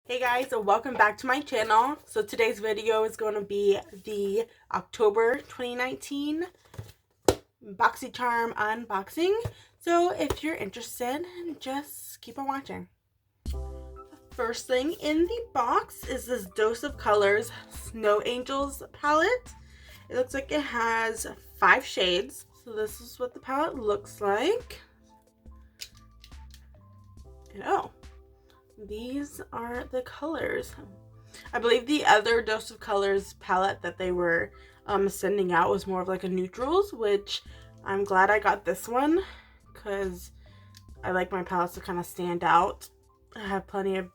Hey guys, so welcome back to my channel. So today's video is going to be the October 2019 Boxycharm unboxing. So if you're interested, just keep on watching. The first thing in the box is this Dose of Colors Snow Angels palette. It looks like it has 5 shades. So this is what the palette looks like. And oh, these are the colors. I believe the other Dose of Colors palette that they were sending out was more of like a neutrals, which I'm glad I got this one because I like my palettes to kind of stand out. I have plenty of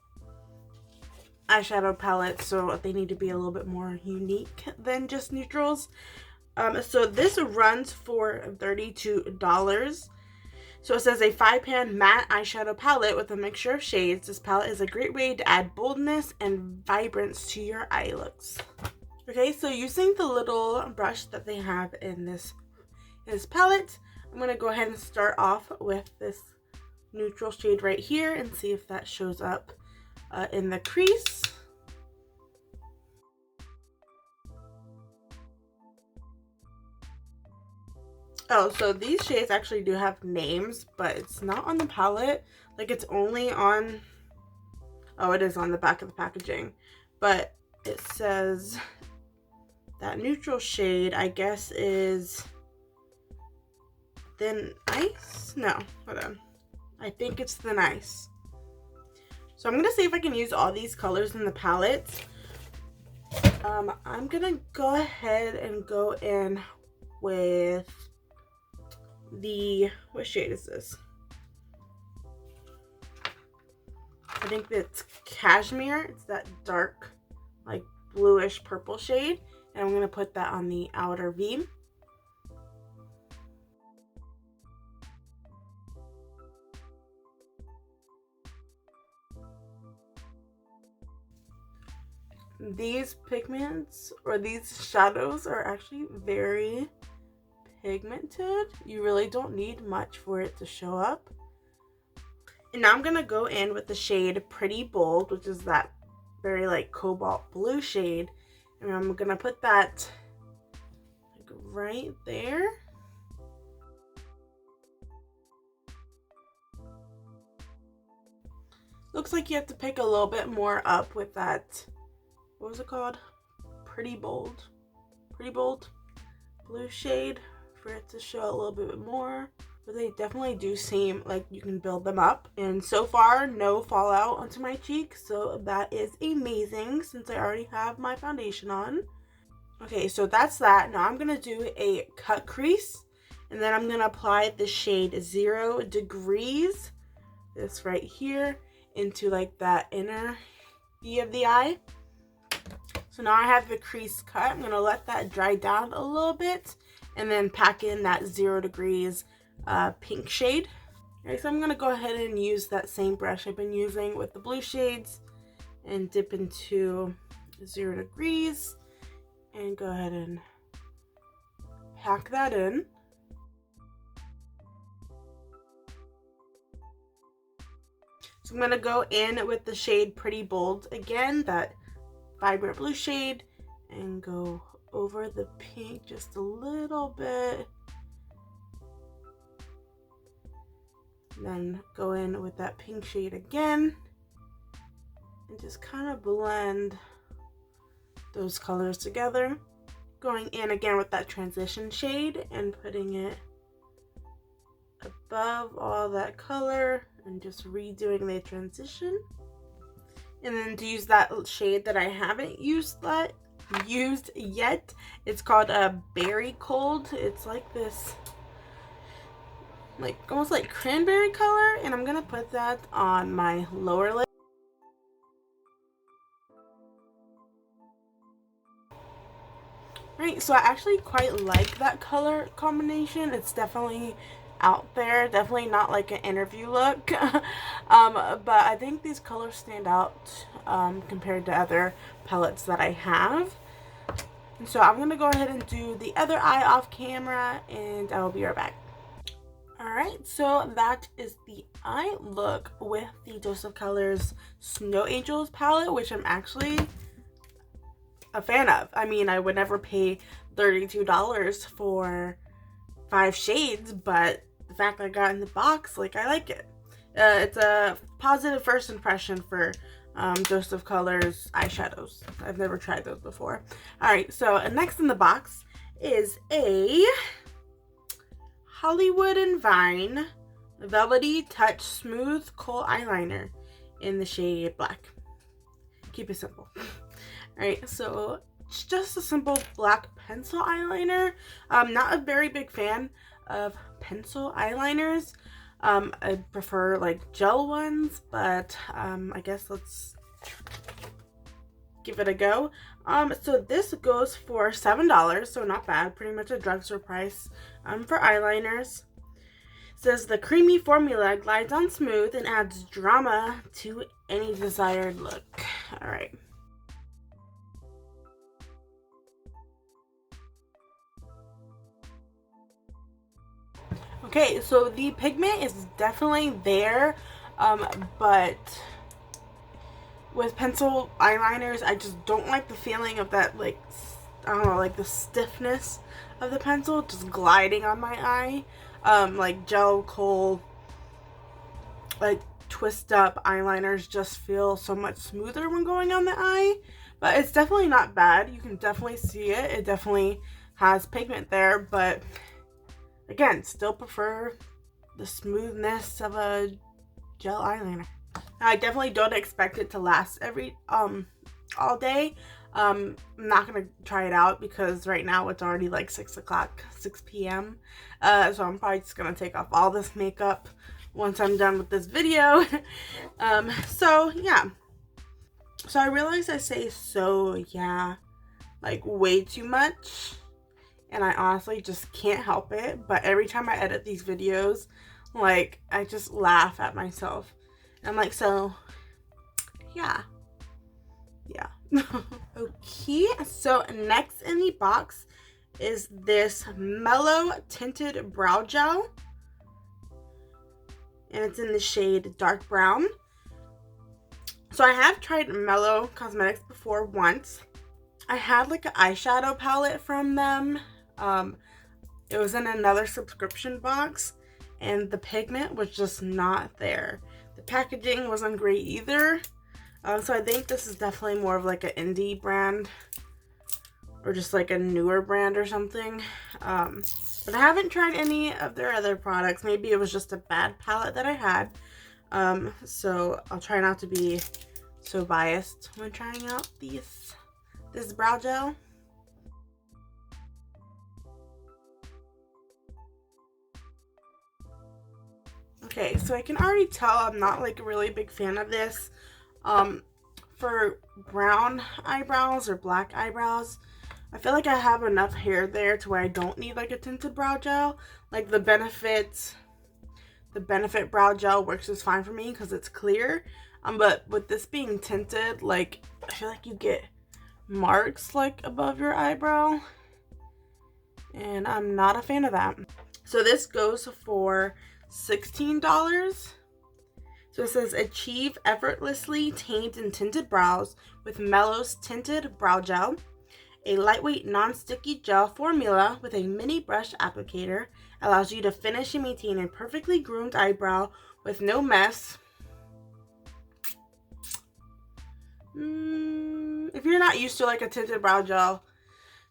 eyeshadow palettes, so they need to be a little bit more unique than just neutrals. So this runs for $32. So it says a 5-pan matte eyeshadow palette with a mixture of shades. This palette is a great way to add boldness and vibrance to your eye looks. Okay, so using the little brush that they have in this palette, I'm going to go ahead and start off with this neutral shade right here and see if that shows up in the crease. Oh, so these shades actually do have names, but it's not on the palette. Like, it's only on... Oh, it is on the back of the packaging. But it says that neutral shade, I guess, is Thin Ice? No, hold on. I think it's Thin Ice. So I'm going to see if I can use all these colors in the palette. I'm going to go ahead and go in with... what shade is this? I think it's Cashmere. It's that dark, like bluish purple shade. And I'm going to put that on the outer V. These pigments, or these shadows, are actually very pigmented. You really don't need much for it to show up. And now I'm gonna go in with the shade Pretty Bold, which is that very like cobalt blue shade, and I'm gonna put that like right there. Looks like you have to pick a little bit more up with that, what was it called? Pretty Bold blue shade, for it to show a little bit more. But they definitely do seem like you can build them up. And so far, no fallout onto my cheeks, so that is amazing since I already have my foundation on. Okay, so that's that. Now I'm going to do a cut crease, and then I'm going to apply the shade 0 Degrees, this right here, into like that inner V of the eye. So now I have the crease cut. I'm going to let that dry down a little bit and then pack in that 0 Degrees pink shade. Okay, so I'm going to go ahead and use that same brush I've been using with the blue shades and dip into 0 Degrees and go ahead and pack that in. So I'm going to go in with the shade Pretty Bold again, that vibrant blue shade, and go over the pink just a little bit. Then go in with that pink shade again and just kind of blend those colors together. Going in again with that transition shade and putting it above all that color and just redoing the transition. And then to use that shade that I haven't used yet, it's called a Berry Cold. It's like this, like almost like cranberry color, and I'm gonna put that on my lower lid. Right, so I actually quite like that color combination. It's definitely out there, definitely not like an interview look. But I think these colors stand out compared to other palettes that I have. And so I'm gonna go ahead and do the other eye off camera, and I will be right back. Alright, so that is the eye look with the Dose of Colors Snow Angels palette, which I'm actually a fan of. I mean, I would never pay $32 for 5 shades, but the fact that I got in the box, like, I like it. It's a positive first impression for Dose of Colors eyeshadows. I've never tried those before. Alright, so next in the box is a Hollywood and Vine Velvety Touch Smooth Kohl Eyeliner in the shade Black. Keep it simple. Alright, so it's just a simple black pencil eyeliner. I'm not a very big fan of pencil eyeliners. I prefer like gel ones, but I guess let's give it a go. So this goes for $7, so not bad. Pretty much a drugstore price for eyeliners. It says the creamy formula glides on smooth and adds drama to any desired look. Alright. Okay, so the pigment is definitely there, but with pencil eyeliners, I just don't like the feeling of that, like, I don't know, like the stiffness of the pencil just gliding on my eye. Like gel, Kohl, like twist up eyeliners just feel so much smoother when going on the eye, but it's definitely not bad. You can definitely see it. It definitely has pigment there, but again, still prefer the smoothness of a gel eyeliner. I definitely don't expect it to last all day. I'm not gonna try it out because right now it's already like 6 p.m. So I'm probably just gonna take off all this makeup once I'm done with this video. So yeah. So I realize I say so yeah like way too much, and I honestly just can't help it. But every time I edit these videos, like, I just laugh at myself. I'm like, so yeah. Okay, so next in the box is this Mellow Tinted Brow Gel, and it's in the shade Dark Brown. So I have tried Mellow Cosmetics before once. I had like an eyeshadow palette from them. It was in another subscription box, and the pigment was just not there. The packaging wasn't great either. So I think this is definitely more of like an indie brand, or just like a newer brand or something. But I haven't tried any of their other products. Maybe it was just a bad palette that I had. So I'll try not to be so biased when trying out this brow gel. Okay, so I can already tell I'm not like a really big fan of this. For brown eyebrows or black eyebrows, I feel like I have enough hair there to where I don't need like a tinted brow gel. Like the Benefit brow gel works just fine for me because it's clear. But with this being tinted, like, I feel like you get marks like above your eyebrow, and I'm not a fan of that. So this goes for $16. So it says, achieve effortlessly tamed and tinted brows with Mellow's Tinted Brow Gel, a lightweight non-sticky gel formula with a mini brush applicator, allows you to finish and maintain a perfectly groomed eyebrow with no mess. If you're not used to like a tinted brow gel,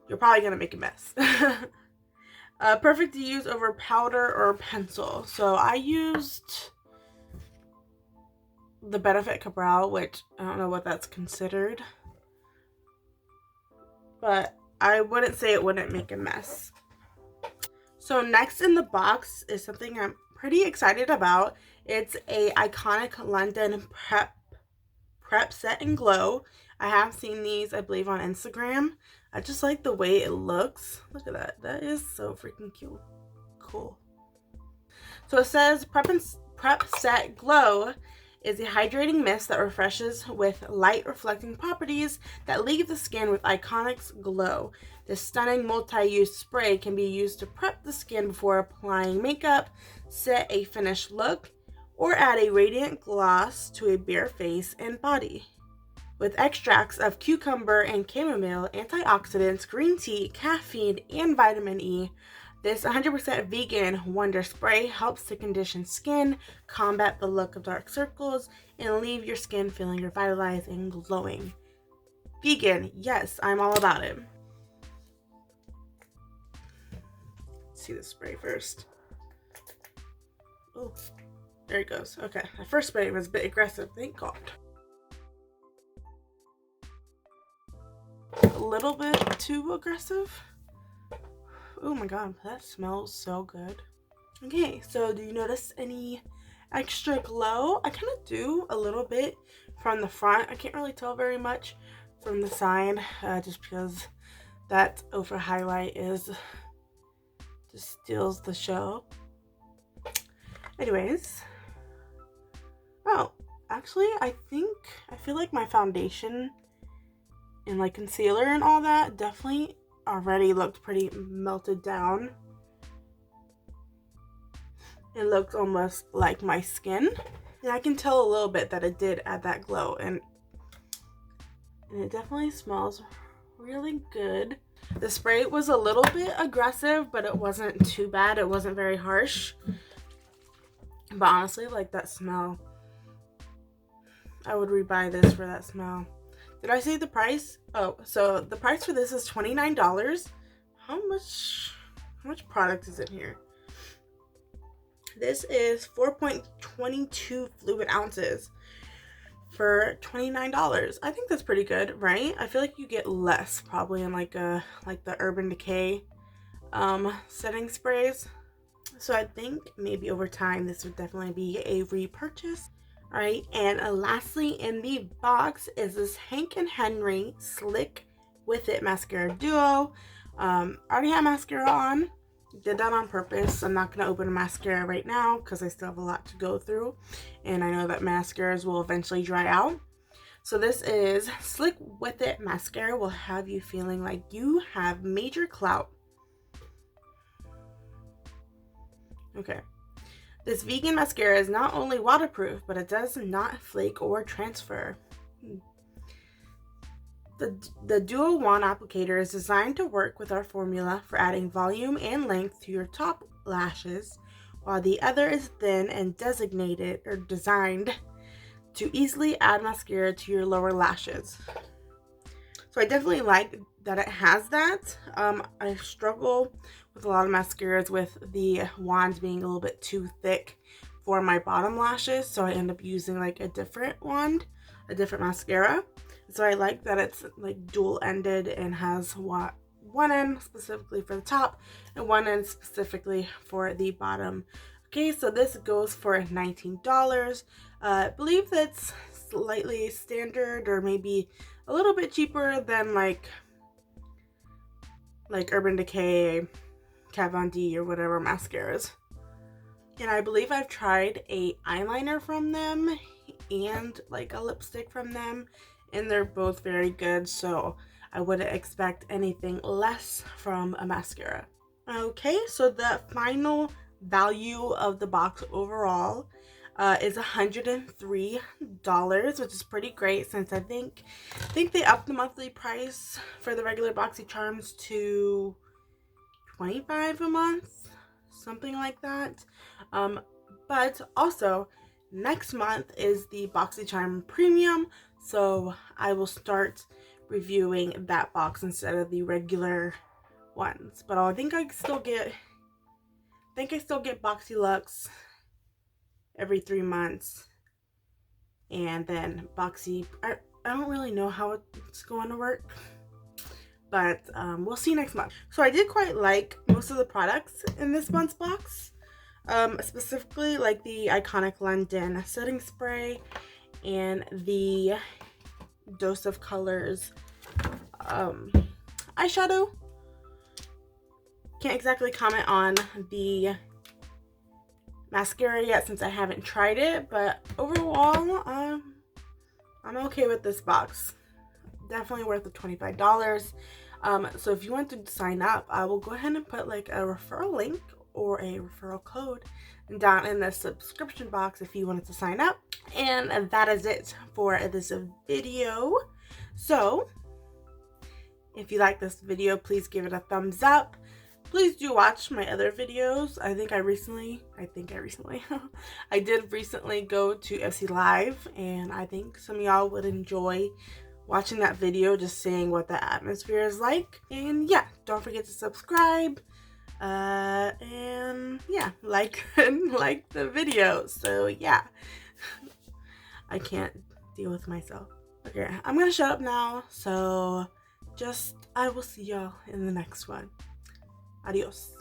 you're probably gonna make a mess. Perfect to use over powder or pencil. So I used the Benefit Cabral, which I don't know what that's considered, but I wouldn't say it wouldn't make a mess. So next in the box is something I'm pretty excited about. It's a Iconic London Prep Set and Glow. I have seen these, I believe, on Instagram. I just like the way it looks. Look at that. That is so freaking cute. Cool. So it says Prep Set Glow is a hydrating mist that refreshes with light reflecting properties that leave the skin with Iconic's glow. This stunning multi-use spray can be used to prep the skin before applying makeup, set a finished look, or add a radiant gloss to a bare face and body. With extracts of cucumber and chamomile, antioxidants, green tea, caffeine, and vitamin E, this 100% vegan wonder spray helps to condition skin, combat the look of dark circles, and leave your skin feeling revitalized and glowing. Vegan, yes, I'm all about it. Let's see the spray first. Oh, there it goes. Okay, my first spray was a bit aggressive, thank God. A little bit too aggressive. Oh my god, that smells so good. Okay, so do you notice any extra glow? I kind of do a little bit from the front. I can't really tell very much from the side, just because that over highlight just steals the show. Anyways, oh, actually, I feel like my foundation and like concealer and all that definitely already looked pretty melted down. It looked almost like my skin, and I can tell a little bit that it did add that glow, and it definitely smells really good. The spray was a little bit aggressive, but it wasn't too bad. It wasn't very harsh, but honestly, like that smell, I would rebuy this for that smell. Did I say the price? Oh, so the price for this is $29. How much product is in here? This is 4.22 fluid ounces for $29. I think that's pretty good, right? I feel like you get less probably in like the Urban Decay setting sprays. So I think maybe over time this would definitely be a repurchase. Alright, and lastly in the box is this Hank & Henry Slick With It Mascara Duo. Already have mascara on. Did that on purpose. I'm not going to open a mascara right now because I still have a lot to go through. And I know that mascaras will eventually dry out. So this is Slick With It Mascara. Will have you feeling like you have major clout. Okay. This vegan mascara is not only waterproof, but it does not flake or transfer. The Duo Wand applicator is designed to work with our formula for adding volume and length to your top lashes, while the other is thin and designed to easily add mascara to your lower lashes. So I definitely like that it has that. I struggle with a lot of mascaras with the wand being a little bit too thick for my bottom lashes, so I end up using like a different wand, a different mascara. So I like that it's like dual-ended and has one end specifically for the top and one end specifically for the bottom. Okay, so this goes for $19. I believe that's slightly standard or maybe a little bit cheaper than like Urban Decay, Kat Von D, or whatever mascaras. And I believe I've tried a eyeliner from them and like a lipstick from them, and they're both very good, so I wouldn't expect anything less from a mascara. Okay, so the final value of the box overall is $103, which is pretty great since I think they upped the monthly price for the regular Boxycharms to $25 a month, something like that. But also next month is the Boxycharm Premium, so I will start reviewing that box instead of the regular ones. But I think I still get BoxyLuxe every 3 months, and then Boxy, I don't really know how it's going to work, but we'll see next month. So I did quite like most of the products in this month's box, specifically like the Iconic London setting spray and the Dose of Colors eyeshadow. Can't exactly comment on the mascara yet since I haven't tried it, but overall, I'm okay with this box. Definitely worth the $25. So if you want to sign up, I will go ahead and put like a referral link or a referral code down in the subscription box if you wanted to sign up. And that is it for this video. So if you like this video, please give it a thumbs up. Please do watch my other videos. I did recently go to FC Live, and I think some of y'all would enjoy watching that video, just seeing what the atmosphere is like. And yeah, don't forget to subscribe, and yeah, like the video. So yeah, I can't deal with myself. Okay, I'm gonna shut up now. So I will see y'all in the next one. Adios.